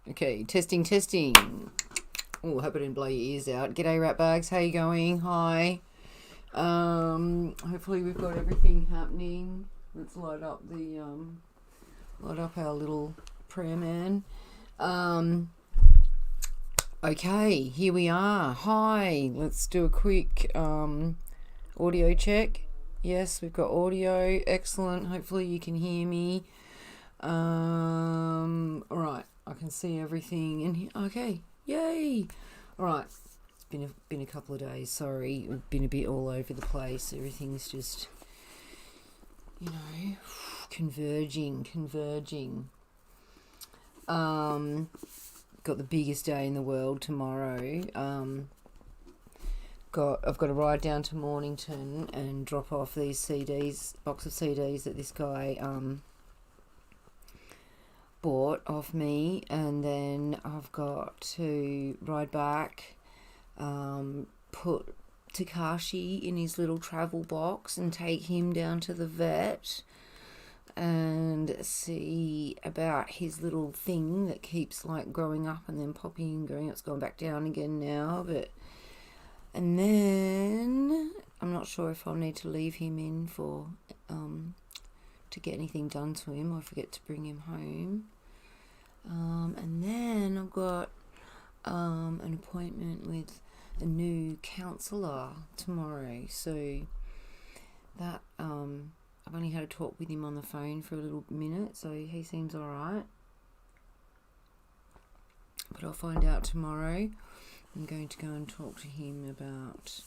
Okay, testing. Oh, hope I didn't blow your ears out. G'day, ratbags. How you going? Hi. Hopefully we've got everything happening. Let's light up our little prayer man. Okay, here we are. Hi. Let's do a quick audio check. Yes, we've got audio. Excellent. Hopefully you can hear me. All right. I can see everything in here. Okay, yay! All right, it's been a couple of days. Sorry, we've been a bit all over the place. Everything's just, you know, converging. Got the biggest day in the world tomorrow. I've got to ride down to Mornington and drop off these CDs, box of CDs that this guy bought off me, and then I've got to ride back put Takashi in his little travel box and take him down to the vet and see about his little thing that keeps like growing up and then popping and growing up. It's going back down again now, and then I'm not sure if I'll need to leave him in for to get anything done to him, or forget to bring him home. And then I've got an appointment with a new counsellor tomorrow, so that I've only had a talk with him on the phone for a little minute, so he seems alright, but I'll find out tomorrow. I'm going to go and talk to him about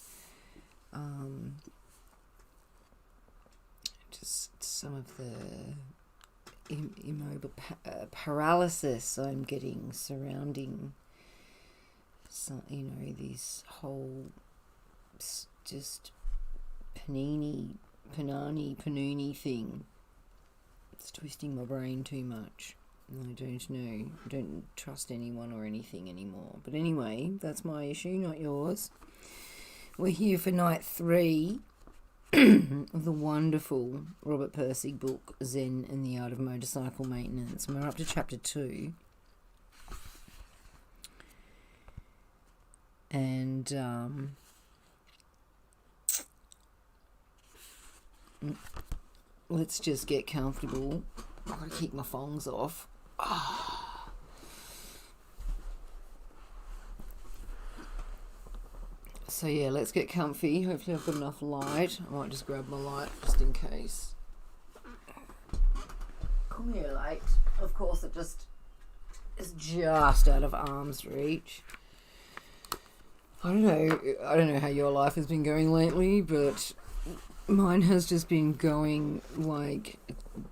just some of the immobile paralysis I'm getting surrounding this whole just panini thing. It's twisting my brain too much. I don't know. I don't trust anyone or anything anymore. But anyway, that's my issue, not yours. We're here for night 3 of the wonderful Robert Pirsig book, ZEN and the Art of Motorcycle Maintenance. And we're up to chapter 2. And let's just get comfortable. I've got to keep my thongs off. So yeah, let's get comfy. Hopefully I've got enough light. I might just grab my light just in case. Come here, light. Of course it just is just out of arm's reach. I don't know how your life has been going lately, but mine has just been going like,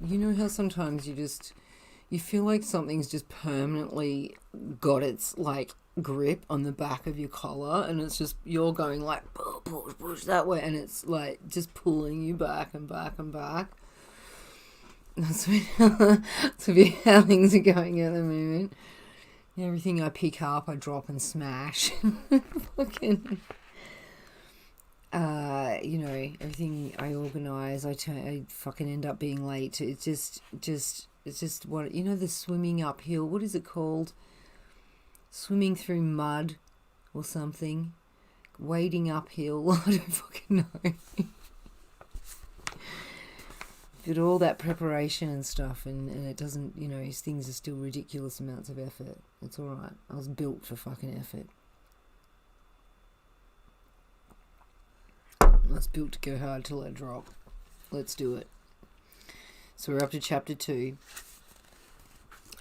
you know how sometimes you feel like something's just permanently got its like grip on the back of your collar, and it's just, you're going like push that way, and it's like just pulling you back and back and back. That's how things are going at the moment. Everything I pick up, I drop and smash. Fucking, everything I organise, I fucking end up being late. It's just what, the swimming uphill. What is it called? Swimming through mud or something. Wading uphill. I don't fucking know. But all that preparation and stuff, and it doesn't, things are still ridiculous amounts of effort. It's alright. I was built for fucking effort. I was built to go hard till I drop. Let's do it. So we're up to chapter 2.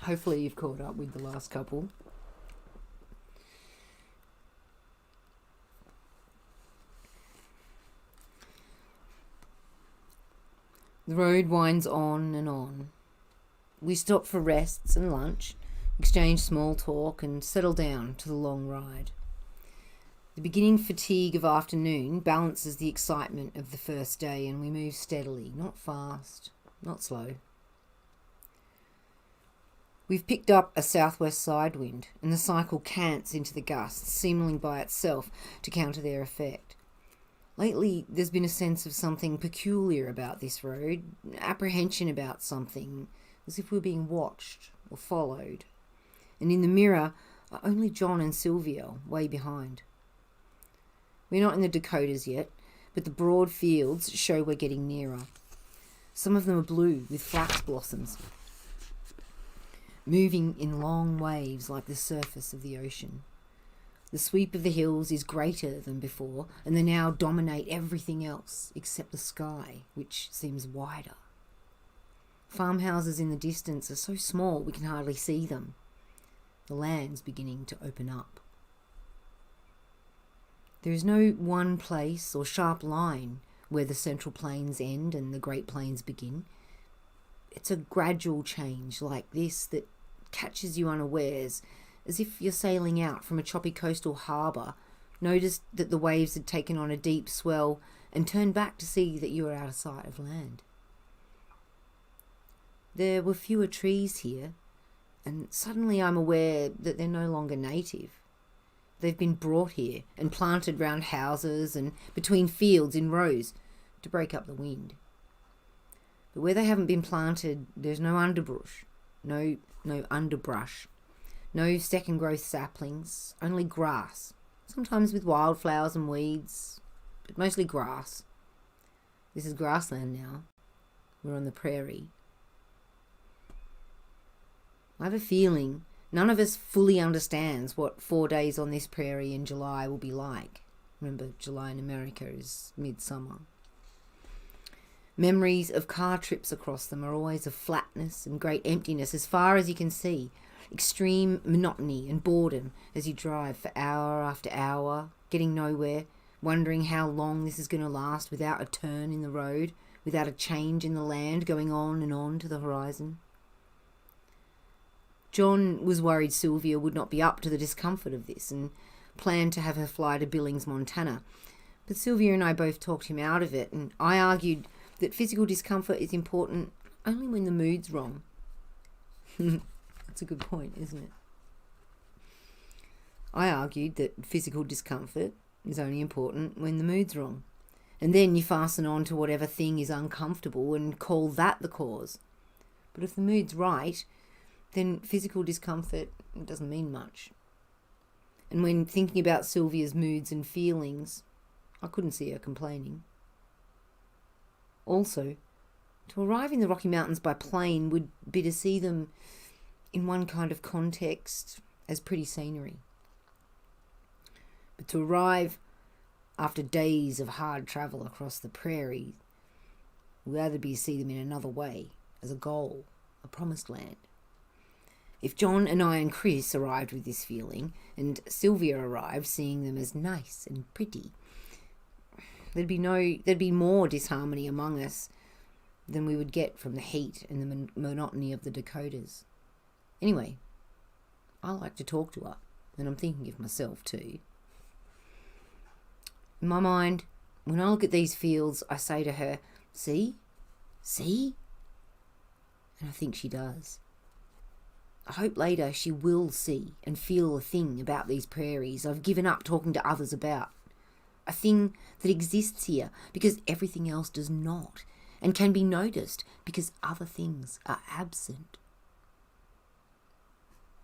Hopefully you've caught up with the last couple. The road winds on and on. We stop for rests and lunch, exchange small talk, and settle down to the long ride. The beginning fatigue of afternoon balances the excitement of the first day, and we move steadily, not fast, not slow. We've picked up a southwest side wind, and the cycle cants into the gusts, seemingly by itself to counter their effect. Lately, there's been a sense of something peculiar about this road, apprehension about something, as if we're being watched or followed. And in the mirror are only John and Sylvia, way behind. We're not in the Dakotas yet, but the broad fields show we're getting nearer. Some of them are blue with flax blossoms, moving in long waves like the surface of the ocean. The sweep of the hills is greater than before, and they now dominate everything else except the sky, which seems wider. Farmhouses in the distance are so small we can hardly see them. The land's beginning to open up. There is no one place or sharp line where the Central Plains end and the Great Plains begin. It's a gradual change like this that catches you unawares, as if you're sailing out from a choppy coastal harbour, noticed that the waves had taken on a deep swell, and turned back to see that you were out of sight of land. There were fewer trees here, and suddenly I'm aware that they're no longer native. They've been brought here and planted round houses and between fields in rows to break up the wind. But where they haven't been planted, there's no underbrush, no underbrush, no second growth saplings, only grass, sometimes with wildflowers and weeds, but mostly grass. This is grassland now. We're on the prairie. I have a feeling none of us fully understands what 4 days on this prairie in July will be like. Remember, July in America is midsummer. Memories of car trips across them are always of flatness and great emptiness as far as you can see. Extreme monotony and boredom as you drive for hour after hour, getting nowhere, wondering how long this is going to last without a turn in the road, without a change in the land going on and on to the horizon. John was worried Sylvia would not be up to the discomfort of this and planned to have her fly to Billings, Montana. But Sylvia and I both talked him out of it, and I argued that physical discomfort is important only when the mood's wrong. That's a good point, isn't it? I argued that physical discomfort is only important when the mood's wrong. And then you fasten on to whatever thing is uncomfortable and call that the cause. But if the mood's right, then physical discomfort doesn't mean much. And when thinking about Sylvia's moods and feelings, I couldn't see her complaining. Also, to arrive in the Rocky Mountains by plane would be to see them in one kind of context as pretty scenery. But to arrive after days of hard travel across the prairie would either be to see them in another way, as a goal, a promised land. If John and I and Chris arrived with this feeling, and Sylvia arrived seeing them as nice and pretty, there'd be more disharmony among us than we would get from the heat and the monotony of the Dakotas. Anyway, I like to talk to her, and I'm thinking of myself too. In my mind, when I look at these fields, I say to her, "See? See?" And I think she does. I hope later she will see and feel a thing about these prairies I've given up talking to others about. A thing that exists here because everything else does not, and can be noticed because other things are absent.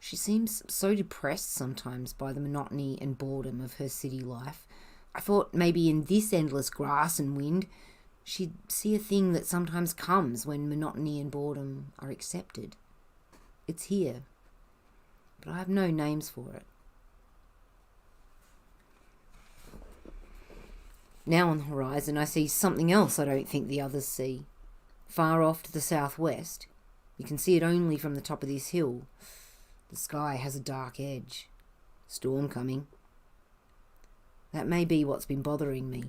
She seems so depressed sometimes by the monotony and boredom of her city life. I thought maybe in this endless grass and wind, she'd see a thing that sometimes comes when monotony and boredom are accepted. It's here, but I have no names for it. Now on the horizon, I see something else I don't think the others see. Far off to the southwest, you can see it only from the top of this hill. The sky has a dark edge. Storm coming. That may be what's been bothering me.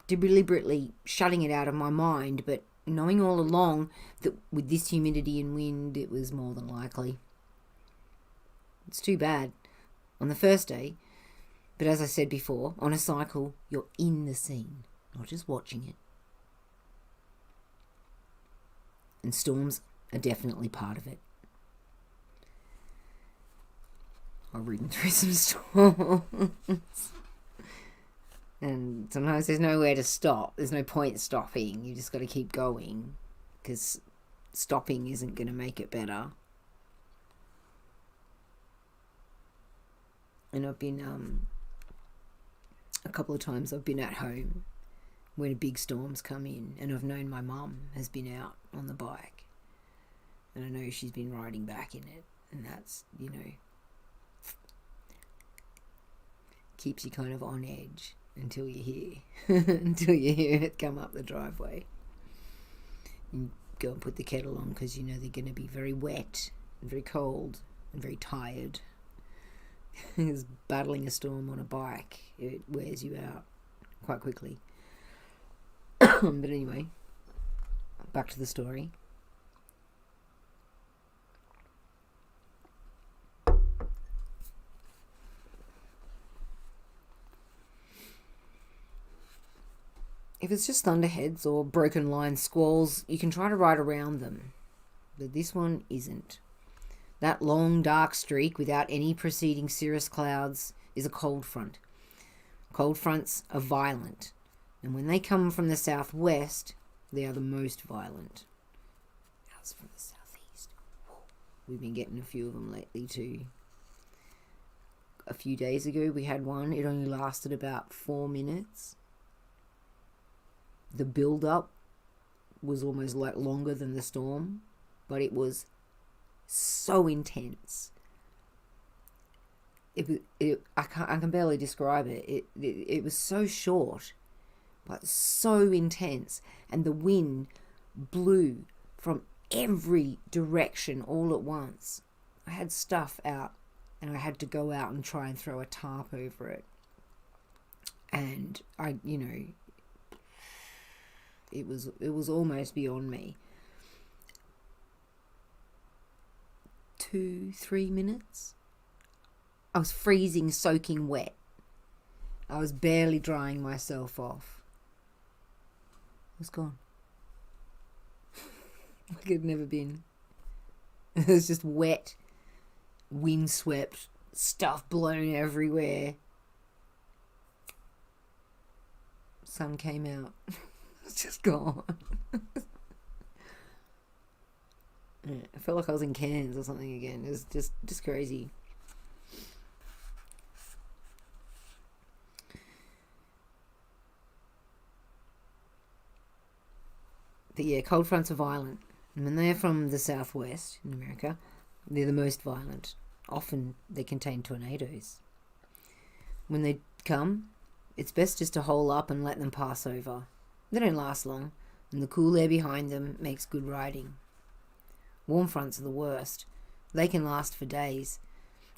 Deliberately shutting it out of my mind, but knowing all along that with this humidity and wind, it was more than likely. It's too bad. On the first day, but as I said before, on a cycle, you're in the scene, not just watching it. And storms are definitely part of it. I've ridden through some storms. And sometimes there's nowhere to stop. There's no point stopping. You just got to keep going, because stopping isn't going to make it better. And I've been, a couple of times I've been at home when big storms come in, and I've known my mum has been out on the bike, and I know she's been riding back in it, and that's, keeps you kind of on edge until you hear it come up the driveway. You go and put the kettle on because you know they're going to be very wet and very cold and very tired. Because battling a storm on a bike, it wears you out quite quickly. But anyway, back to the story. If it's just thunderheads or broken line squalls, you can try to ride around them. But this one isn't. That long dark streak without any preceding cirrus clouds is a cold front. Cold fronts are violent, and when they come from the southwest, they are the most violent. Ours from the southeast. We've been getting a few of them lately too. A few days ago we had one. It only lasted about 4 minutes. The build-up was almost like longer than the storm, but it was so intense. I can barely describe it. It was so short, but so intense, and the wind blew from every direction all at once. I had stuff out, and I had to go out and try and throw a tarp over it. And it was almost beyond me. 2-3 minutes. I was freezing, soaking wet. I was barely drying myself off. It was gone. Like it had never been. It was just wet, windswept, stuff blown everywhere. Sun came out. It's just gone. Yeah, I felt like I was in Cairns or something again. It was just crazy. But yeah, cold fronts are violent. And when they're from the southwest in America, they're the most violent. Often they contain tornadoes. When they come, it's best just to hole up and let them pass over. They don't last long, and the cool air behind them makes good riding. Warm fronts are the worst. They can last for days.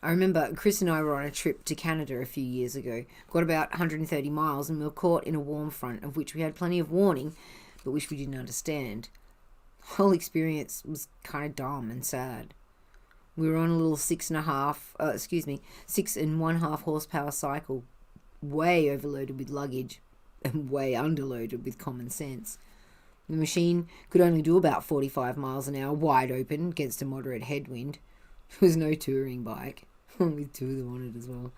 I remember Chris and I were on a trip to Canada a few years ago. Got about 130 miles and we were caught in a warm front, of which we had plenty of warning, but which we didn't understand. The whole experience was kind of dumb and sad. We were on a little 6.5 horsepower cycle, way overloaded with luggage and way underloaded with common sense. The machine could only do about 45 miles an hour wide open against a moderate headwind. It was no touring bike, with 2 of them on it as well.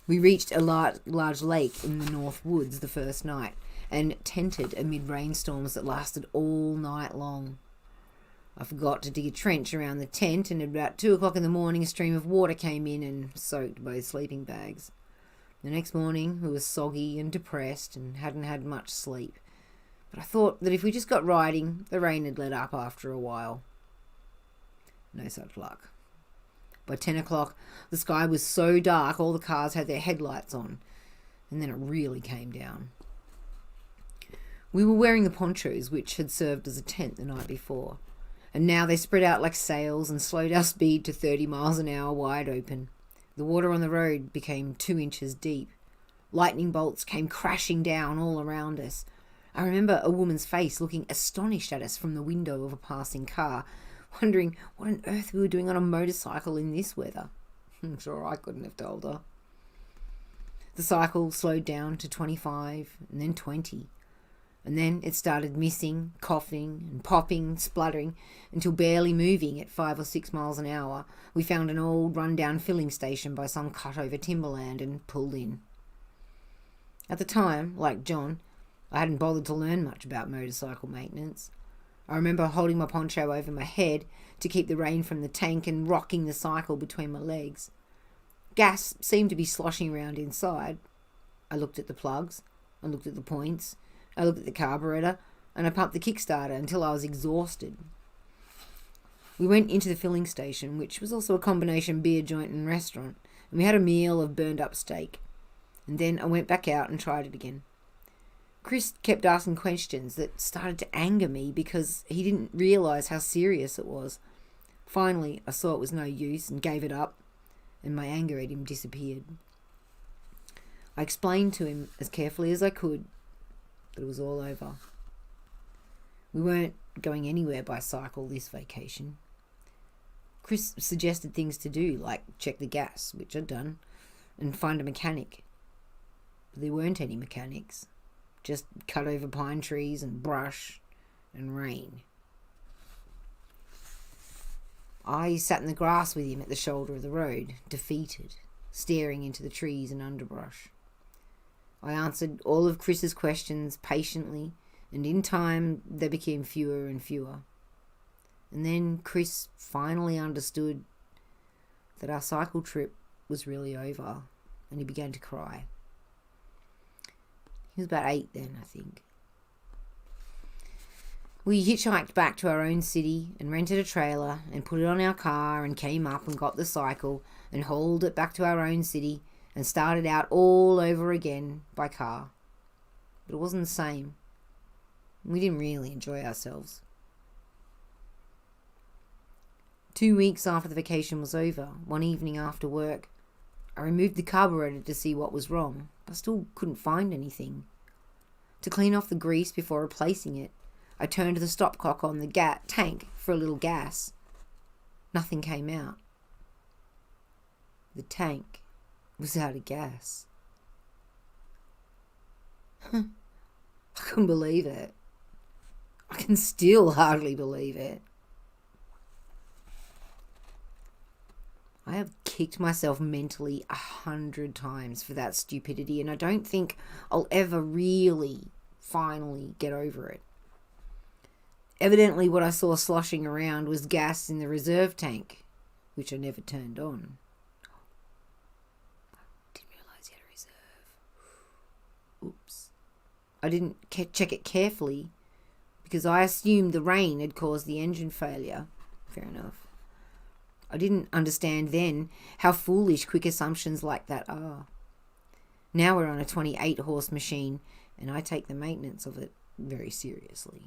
We reached a large lake in the North Woods the first night and tented amid rainstorms that lasted all night long. I forgot to dig a trench around the tent, and at about 2 o'clock in the morning a stream of water came in and soaked both sleeping bags. The next morning we were soggy and depressed and hadn't had much sleep. But I thought that if we just got riding, the rain had let up after a while. No such luck. By 10 o'clock, the sky was so dark all the cars had their headlights on, and then it really came down. We were wearing the ponchos which had served as a tent the night before, and now they spread out like sails and slowed our speed to 30 miles an hour wide open. The water on the road became 2 inches deep. Lightning bolts came crashing down all around us. I remember a woman's face looking astonished at us from the window of a passing car, wondering what on earth we were doing on a motorcycle in this weather. I'm sure I couldn't have told her. The cycle slowed down to 25 and then 20. And then it started missing, coughing and popping, spluttering, until barely moving at 5 or 6 miles an hour, we found an old run-down filling station by some cut-over timberland and pulled in. At the time, like John, I hadn't bothered to learn much about motorcycle maintenance. I remember holding my poncho over my head to keep the rain from the tank and rocking the cycle between my legs. Gas seemed to be sloshing around inside. I looked at the plugs, I looked at the points, I looked at the carburetor, and I pumped the kickstarter until I was exhausted. We went into the filling station, which was also a combination beer joint and restaurant, and we had a meal of burned up steak. And then I went back out and tried it again. Chris kept asking questions that started to anger me because he didn't realise how serious it was. Finally, I saw it was no use and gave it up, and my anger at him disappeared. I explained to him as carefully as I could that it was all over. We weren't going anywhere by cycle this vacation. Chris suggested things to do, like check the gas, which I'd done, and find a mechanic. But there weren't any mechanics. Just cut over pine trees and brush and rain. I sat in the grass with him at the shoulder of the road, defeated, staring into the trees and underbrush. I answered all of Chris's questions patiently, and in time they became fewer and fewer. And then Chris finally understood that our cycle trip was really over, and he began to cry. He was about 8 then, I think. We hitchhiked back to our own city and rented a trailer and put it on our car and came up and got the cycle and hauled it back to our own city and started out all over again by car. But it wasn't the same. We didn't really enjoy ourselves. 2 weeks after the vacation was over, one evening after work, I removed the carburetor to see what was wrong, but I still couldn't find anything. To clean off the grease before replacing it, I turned the stopcock on the tank for a little gas. Nothing came out. The tank was out of gas. I couldn't believe it. I can still hardly believe it. I have kicked myself mentally 100 times for that stupidity, and I don't think I'll ever really finally get over it. Evidently what I saw sloshing around was gas in the reserve tank, which I never turned on. Didn't realise you had a reserve. Oops. I didn't check it carefully because I assumed the rain had caused the engine failure. Fair enough. I didn't understand then how foolish quick assumptions like that are. Now we're on a 28-horse machine, and I take the maintenance of it very seriously.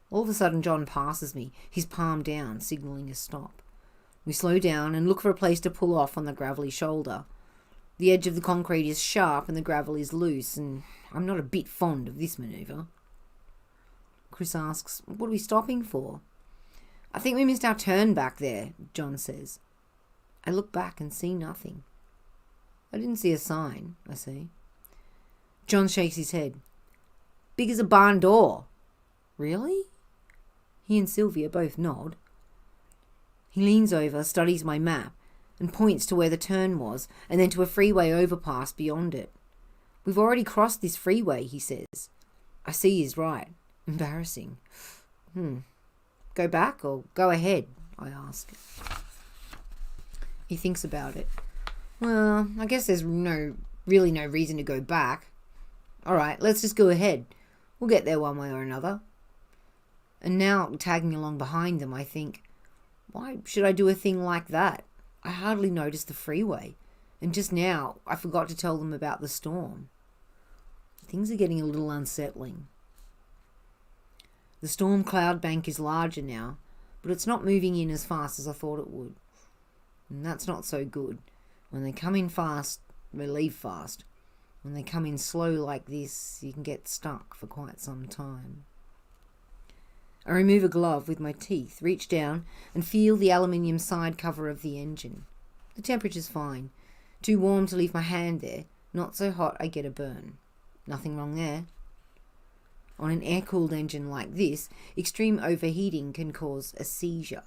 All of a sudden, John passes me, his palm down, signalling a stop. We slow down and look for a place to pull off on the gravelly shoulder. The edge of the concrete is sharp and the gravel is loose, and I'm not a bit fond of this manoeuvre. Chris asks, "What are we stopping for?" "I think we missed our turn back there," John says. I look back and see nothing. "I didn't see a sign," I say. John shakes his head. "Big as a barn door." "Really?" He and Sylvia both nod. He leans over, studies my map, and points to where the turn was, and then to a freeway overpass beyond it. "We've already crossed this freeway," he says. I see he's right. Embarrassing. Go back or go ahead? I ask. He thinks about it. "Well, I guess there's really no reason to go back. All right, let's just go ahead. We'll get there one way or another." And now, tagging along behind them, I think, why should I do a thing like that? I hardly noticed the freeway, and just now I forgot to tell them about the storm. Things are getting a little unsettling. The storm cloud bank is larger now, but it's not moving in as fast as I thought it would. And that's not so good. When they come in fast, they leave fast. When they come in slow like this, you can get stuck for quite some time. I remove a glove with my teeth, reach down and feel the aluminium side cover of the engine. The temperature's fine. Too warm to leave my hand there. Not so hot I get a burn. Nothing wrong there. On an air-cooled engine like this, extreme overheating can cause a seizure.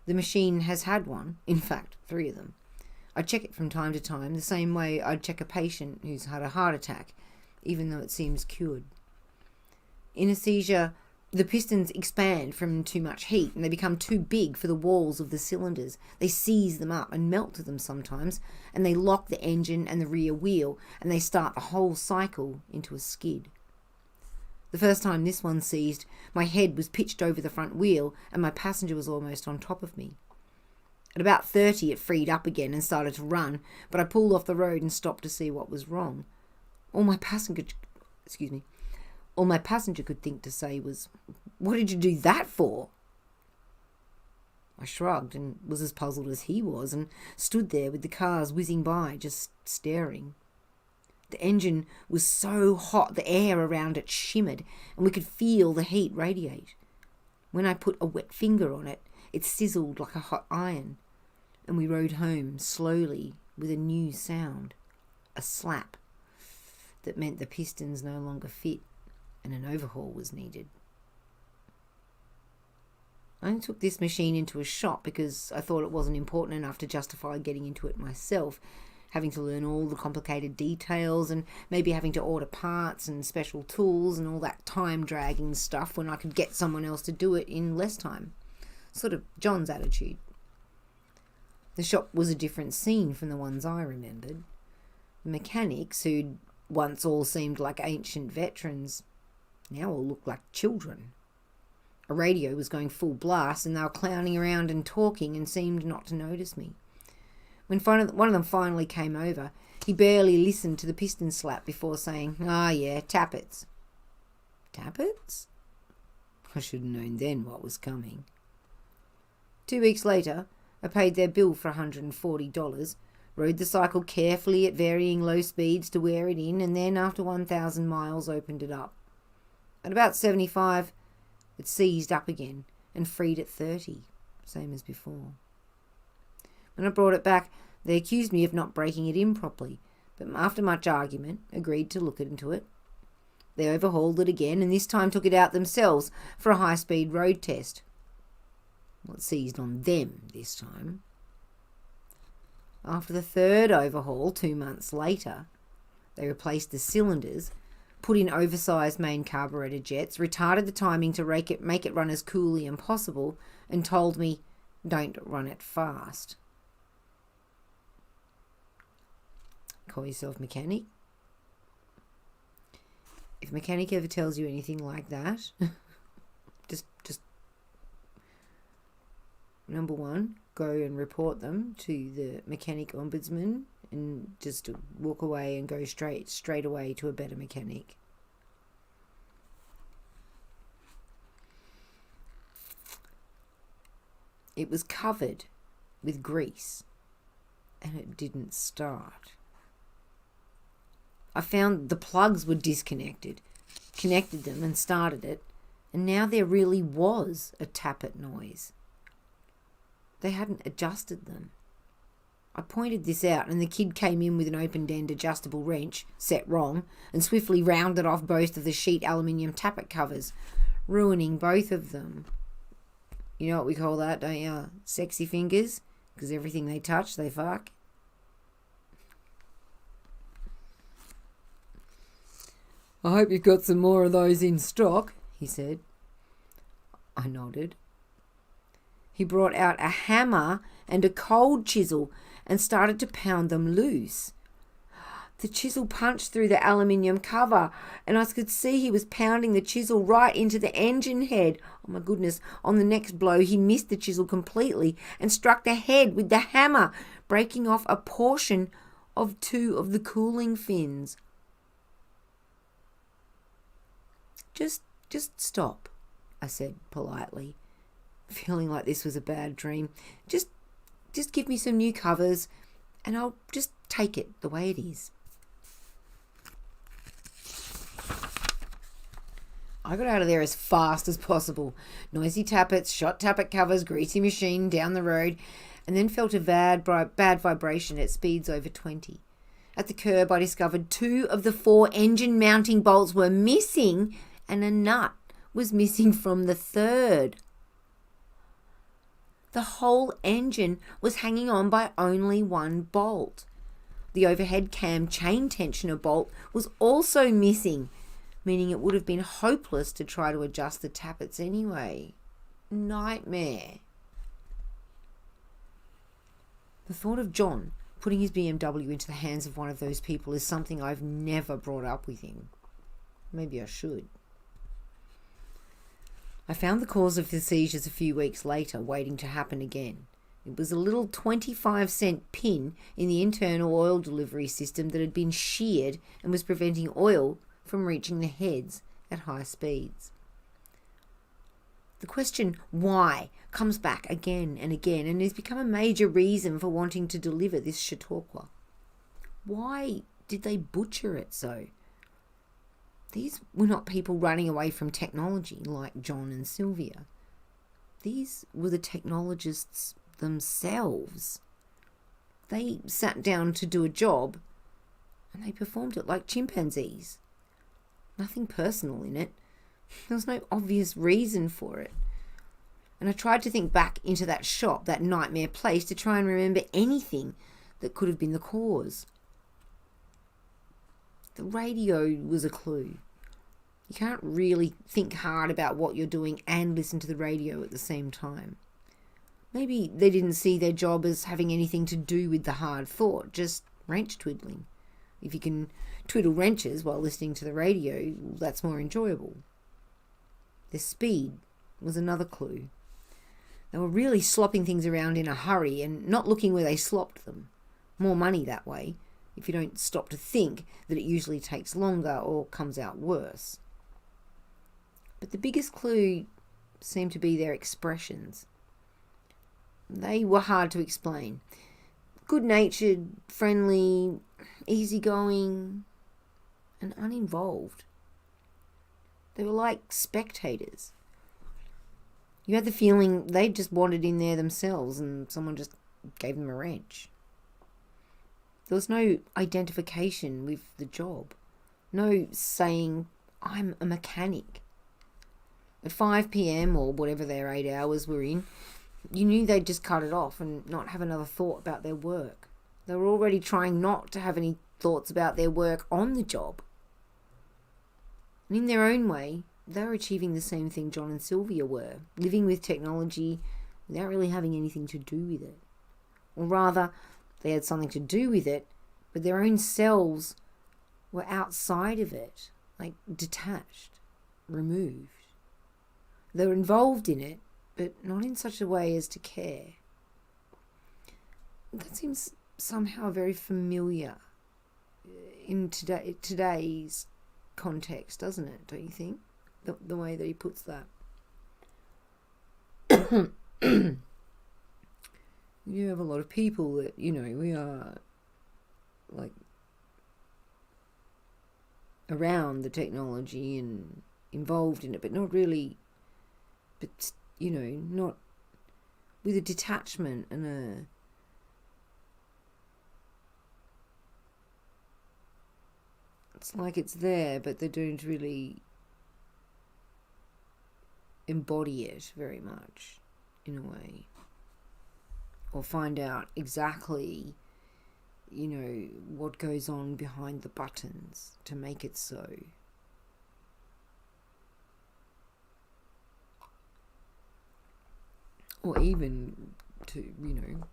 The machine has had one, in fact, 3 of them. I check it from time to time, the same way I'd check a patient who's had a heart attack, even though it seems cured. In a seizure, the pistons expand from too much heat and they become too big for the walls of the cylinders. They seize them up and melt to them sometimes, and they lock the engine and the rear wheel, and they start the whole cycle into a skid. The first time this one seized, my head was pitched over the front wheel and my passenger was almost on top of me. At about 30, it freed up again and started to run, but I pulled off the road and stopped to see what was wrong. All my passenger could think to say was, "What did you do that for?" I shrugged and was as puzzled as he was and stood there with the cars whizzing by, just staring. The engine was so hot the air around it shimmered and we could feel the heat radiate. When I put a wet finger on it, it sizzled like a hot iron, and we rode home slowly with a new sound, a slap that meant the pistons no longer fit and an overhaul was needed. I only took this machine into a shop because I thought it wasn't important enough to justify getting into it myself, having to learn all the complicated details and maybe having to order parts and special tools and all that time-dragging stuff when I could get someone else to do it in less time. Sort of John's attitude. The shop was a different scene from the ones I remembered. The mechanics, who'd once all seemed like ancient veterans, now all looked like children. A radio was going full blast and they were clowning around and talking and seemed not to notice me. When one of them finally came over, he barely listened to the piston slap before saying, "Ah, yeah, tappets." Tappets? I should have known then what was coming. 2 weeks later, I paid their bill for $140, rode the cycle carefully at varying low speeds to wear it in, and then after 1,000 miles opened it up. At about 75, it seized up again and freed at 30, same as before. When I brought it back, they accused me of not breaking it in properly, but after much argument, agreed to look into it. They overhauled it again and this time took it out themselves for a high-speed road test. Well, it seized on them this time. After the third overhaul, 2 months later, they replaced the cylinders, put in oversized main carburetor jets, retarded the timing to make it run as coolly as possible, and told me, "Don't run it fast." Call yourself mechanic? If a mechanic ever tells you anything like that, just number one, go and report them to the mechanic ombudsman and just walk away and go straight away to a better mechanic. It was covered with grease and it didn't start. I found the plugs were disconnected, connected them and started it, and now there really was a tappet noise. They hadn't adjusted them. I pointed this out and the kid came in with an open-end adjustable wrench, set wrong, and swiftly rounded off both of the sheet aluminium tappet covers, ruining both of them. You know what we call that, don't you? Sexy fingers, because everything they touch, they fuck. "I hope you've got some more of those in stock," he said. I nodded. He brought out a hammer and a cold chisel and started to pound them loose. The chisel punched through the aluminium cover and I could see he was pounding the chisel right into the engine head. Oh my goodness, on the next blow he missed the chisel completely and struck the head with the hammer, breaking off a portion of 2 of the cooling fins. Just stop, I said politely, feeling like this was a bad dream. Just give me some new covers and I'll just take it the way it is. I got out of there as fast as possible. Noisy tappets, shot tappet covers, greasy machine down the road, and then felt a bad vibration at speeds over 20. At the curb, I discovered 2 of the 4 engine mounting bolts were missing and a nut was missing from the 3rd. The whole engine was hanging on by only 1 bolt. The overhead cam chain tensioner bolt was also missing, meaning it would have been hopeless to try to adjust the tappets anyway. Nightmare. The thought of John putting his BMW into the hands of one of those people is something I've never brought up with him. Maybe I should. I found the cause of the seizures a few weeks later, waiting to happen again. It was a little 25-cent pin in the internal oil delivery system that had been sheared and was preventing oil from reaching the heads at high speeds. The question why comes back again and again and has become a major reason for wanting to deliver this Chautauqua. Why did they butcher it so? These were not people running away from technology like John and Sylvia. These were the technologists themselves. They sat down to do a job and they performed it like chimpanzees. Nothing personal in it. There was no obvious reason for it. And I tried to think back into that shop, that nightmare place, to try and remember anything that could have been the cause. The radio was a clue. You can't really think hard about what you're doing and listen to the radio at the same time. Maybe they didn't see their job as having anything to do with the hard thought, just wrench twiddling. If you can twiddle wrenches while listening to the radio, that's more enjoyable. The speed was another clue. They were really slopping things around in a hurry and not looking where they slopped them. More money that way, if you don't stop to think that it usually takes longer or comes out worse. But the biggest clue seemed to be their expressions. They were hard to explain. Good-natured, friendly, easygoing, and uninvolved. They were like spectators. You had the feeling they just wandered in there themselves and someone just gave them a wrench. There was no identification with the job. No saying, I'm a mechanic. At 5 p.m. or whatever their 8 hours were in, you knew they'd just cut it off and not have another thought about their work. They were already trying not to have any thoughts about their work on the job. And in their own way, they were achieving the same thing John and Sylvia were, living with technology without really having anything to do with it. Or rather, they had something to do with it, but their own selves were outside of it, like detached, removed. They were involved in it, but not in such a way as to care. That seems somehow very familiar in today's context, doesn't it? Don't you think? The way that he puts that. You have a lot of people that, we are like around the technology and involved in it, but not really, but, not with a detachment and it's like it's there, but they don't really embody it very much, in a way, or find out exactly, what goes on behind the buttons to make it so. Or even to,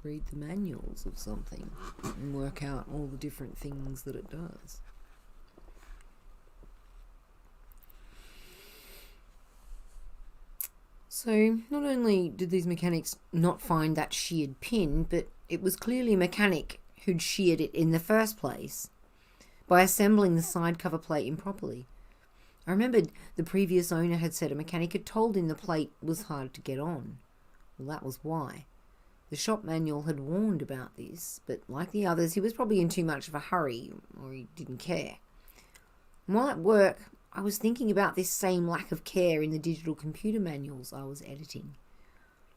read the manuals of something and work out all the different things that it does. So not only did these mechanics not find that sheared pin, but it was clearly a mechanic who'd sheared it in the first place by assembling the side cover plate improperly. I remembered the previous owner had said a mechanic had told him the plate was hard to get on. Well, that was why. The shop manual had warned about this, but like the others, he was probably in too much of a hurry, or he didn't care. And while at work, I was thinking about this same lack of care in the digital computer manuals I was editing.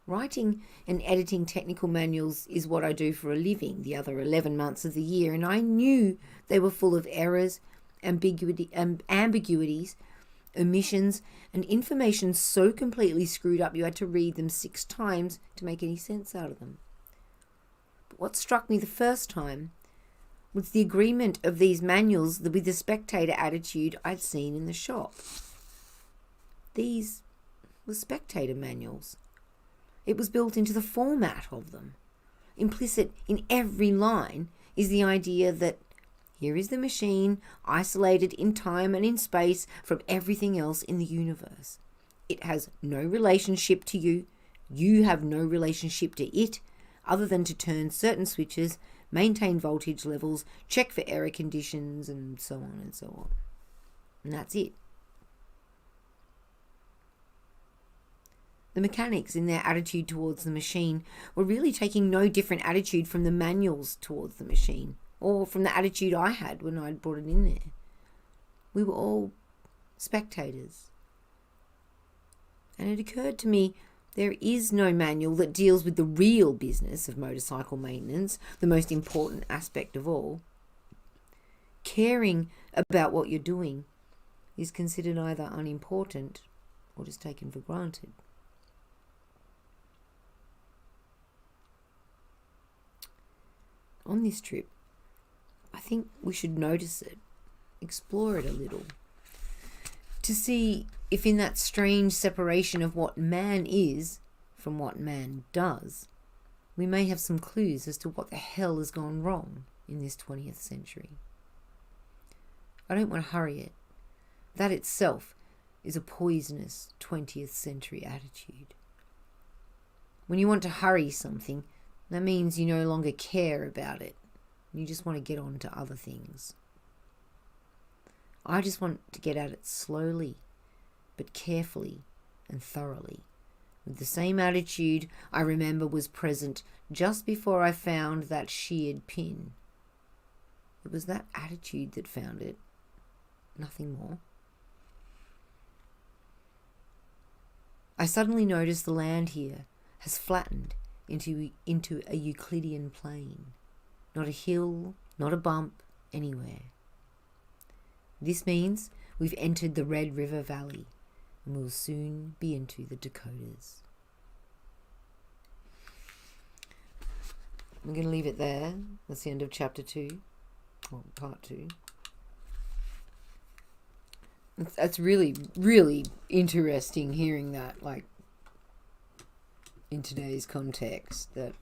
Writing and editing technical manuals is what I do for a living the other 11 months of the year, and I knew they were full of errors, ambiguities, omissions, and information so completely screwed up you had to read them 6 times to make any sense out of them. But what struck me the first time was the agreement of these manuals with the spectator attitude I'd seen in the shop. These were spectator manuals. It was built into the format of them. Implicit in every line is the idea that here is the machine, isolated in time and in space from everything else in the universe. It has no relationship to you. You have no relationship to it, other than to turn certain switches, maintain voltage levels, check for error conditions, and so on and so on. And that's it. The mechanics, in their attitude towards the machine, were really taking no different attitude from the manuals towards the machine, or from the attitude I had when I'd brought it in there. We were all spectators. And it occurred to me there is no manual that deals with the real business of motorcycle maintenance, the most important aspect of all. Caring about what you're doing is considered either unimportant or just taken for granted. on this trip, I think we should notice it, explore it a little, to see if in that strange separation of what man is from what man does, we may have some clues as to what the hell has gone wrong in this 20th century. I don't want to hurry it. That itself is a poisonous 20th century attitude. When you want to hurry something, that means you no longer care about it. You just want to get on to other things. I just want to get at it slowly, but carefully and thoroughly, with the same attitude I remember was present just before I found that sheared pin. It was that attitude that found it, nothing more. I suddenly noticed the land here has flattened into a Euclidean plane. Not a hill, not a bump, anywhere. This means we've entered the Red River Valley and we'll soon be into the Dakotas. I'm going to leave it there. That's the end of chapter 2, or part 2. That's really, really interesting hearing that, like, in today's context, that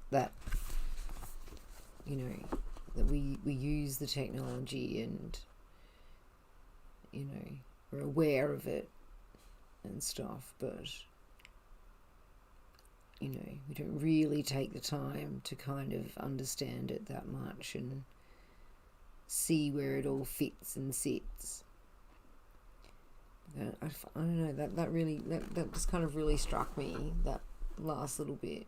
you know, that we use the technology and, you know, we're aware of it and stuff, but, you know, we don't really take the time to kind of understand it that much and see where it all fits and sits. I don't know, that just kind of really struck me, that last little bit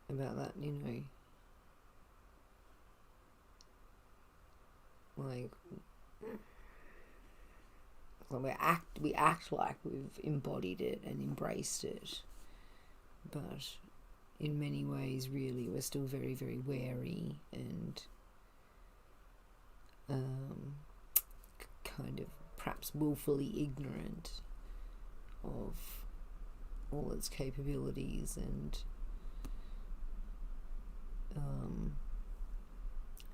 about that, you know, like we act like we've embodied it and embraced it, but in many ways really we're still very, very wary and kind of perhaps willfully ignorant of all its capabilities and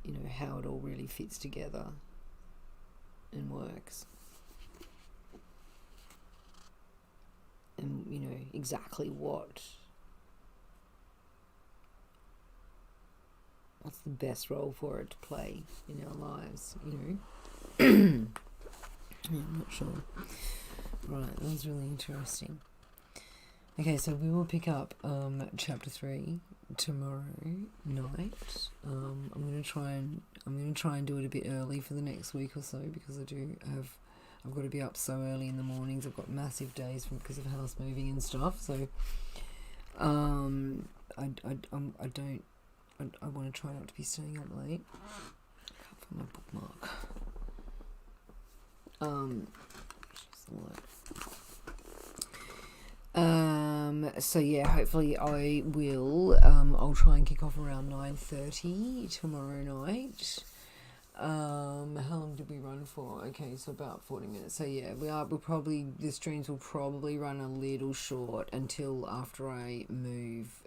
you know, how it all really fits together and works, and you know exactly what's the best role for it to play in our lives, you know. Yeah, I'm not sure. Right, that was really interesting. Okay, so we will pick up chapter 3 tomorrow night. I'm gonna try and do it a bit early for the next week or so, because I've got to be up so early in the mornings. I've got massive days because of house moving and stuff. So I want to try not to be staying up late. I can't find my bookmark. So yeah, hopefully I will. I'll try and kick off around 9:30 tomorrow night. How long did we run for? Okay, so about 40 minutes. So yeah, the streams will probably run a little short until after I move,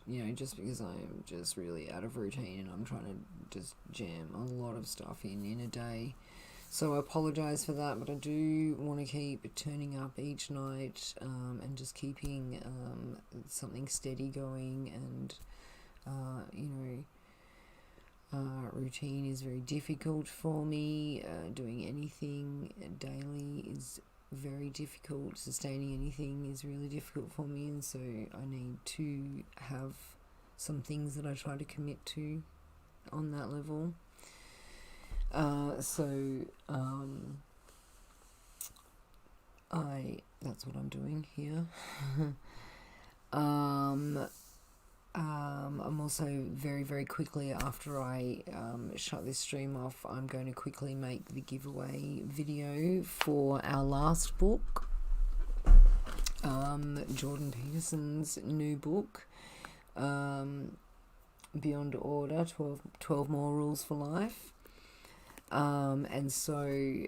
you know, just because I'm just really out of routine and I'm trying to just jam a lot of stuff in a day. So I apologise for that, but I do want to keep turning up each night and just keeping something steady going, and you know, routine is very difficult for me. Doing anything daily is very difficult. Sustaining anything is really difficult for me, and so I need to have some things that I try to commit to on that level. That's what I'm doing here. I'm also very, very quickly, after I shut this stream off, I'm going to quickly make the giveaway video for our last book, Jordan Peterson's new book, Beyond Order, 12 More Rules for Life. And so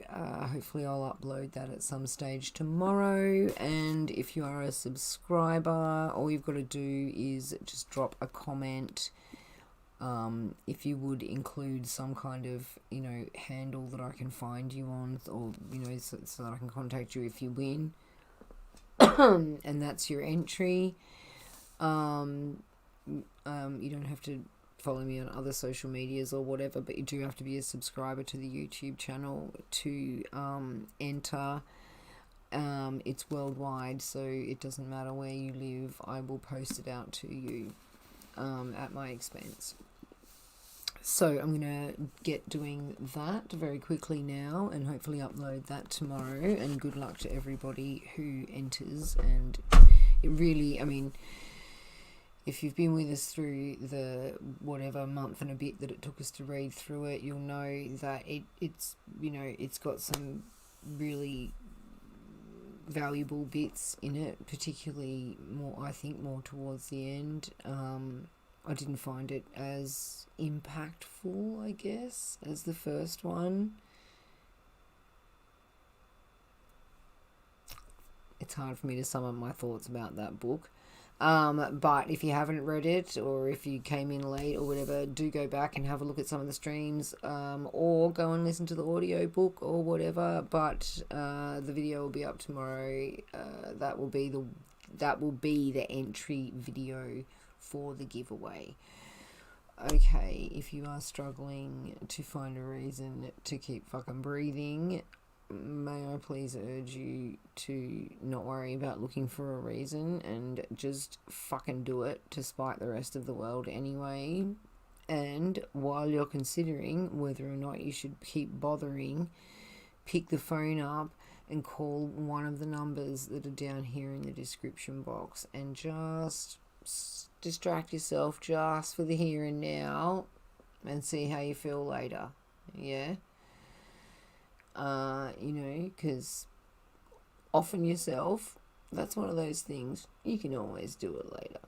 hopefully I'll upload that at some stage tomorrow. And if you are a subscriber, all you've got to do is just drop a comment. If you would include some kind of, handle that I can find you on, or, so that I can contact you if you win. And that's your entry. You don't have to follow me on other social medias or whatever, but you do have to be a subscriber to the YouTube channel to enter. It's worldwide, so it doesn't matter where you live. I will post it out to you at my expense. So I'm going to get doing that very quickly now and hopefully upload that tomorrow. And good luck to everybody who enters. And it really, if you've been with us through the whatever month and a bit that it took us to read through it, you'll know that it's got some really valuable bits in it, particularly more towards the end. I didn't find it as impactful, I guess, as the first one. It's hard for me to sum up my thoughts about that book. But if you haven't read it, or if you came in late or whatever, do go back and have a look at some of the streams, or go and listen to the audio book or whatever. But the video will be up tomorrow. That will be the entry video for the giveaway. Okay, if you are struggling to find a reason to keep fucking breathing, may I please urge you to not worry about looking for a reason and just fucking do it to spite the rest of the world anyway. And while you're considering whether or not you should keep bothering, pick the phone up and call one of the numbers that are down here in the description box and just distract yourself just for the here and now and see how you feel later. Yeah. Because often yourself, that's one of those things, you can always do it later.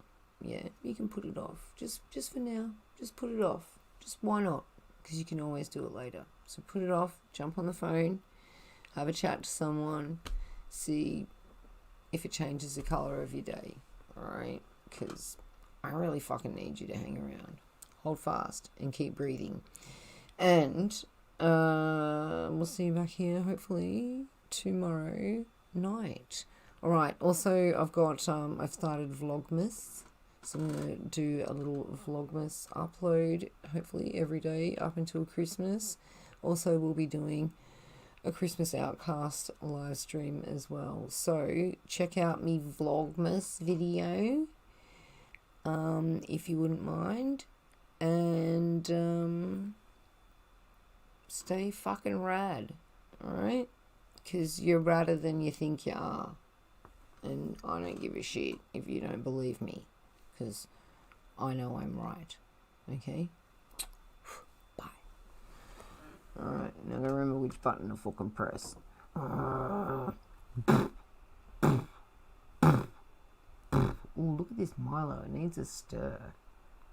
Yeah, you can put it off. Just for now, just put it off. Just why not? Because you can always do it later. So put it off, jump on the phone, have a chat to someone, see if it changes the colour of your day. Alright? Because I really fucking need you to hang around. Hold fast and keep breathing. And we'll see you back here hopefully tomorrow night. Alright, also I've started Vlogmas, so I'm going to do a little Vlogmas upload hopefully every day up until Christmas. Also we'll be doing a Christmas Outcast live stream as well, so check out me Vlogmas video if you wouldn't mind, and stay fucking rad, alright? Because you're radder than you think you are. And I don't give a shit if you don't believe me. Because I know I'm right. Okay? Bye. Alright, now gotta remember which button to fucking press. Ooh, look at this Milo. It needs a stir.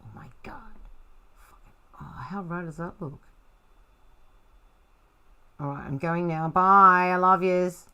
Oh my god. Oh, how rad does that look? Alright, I'm going now. Bye. I love yous.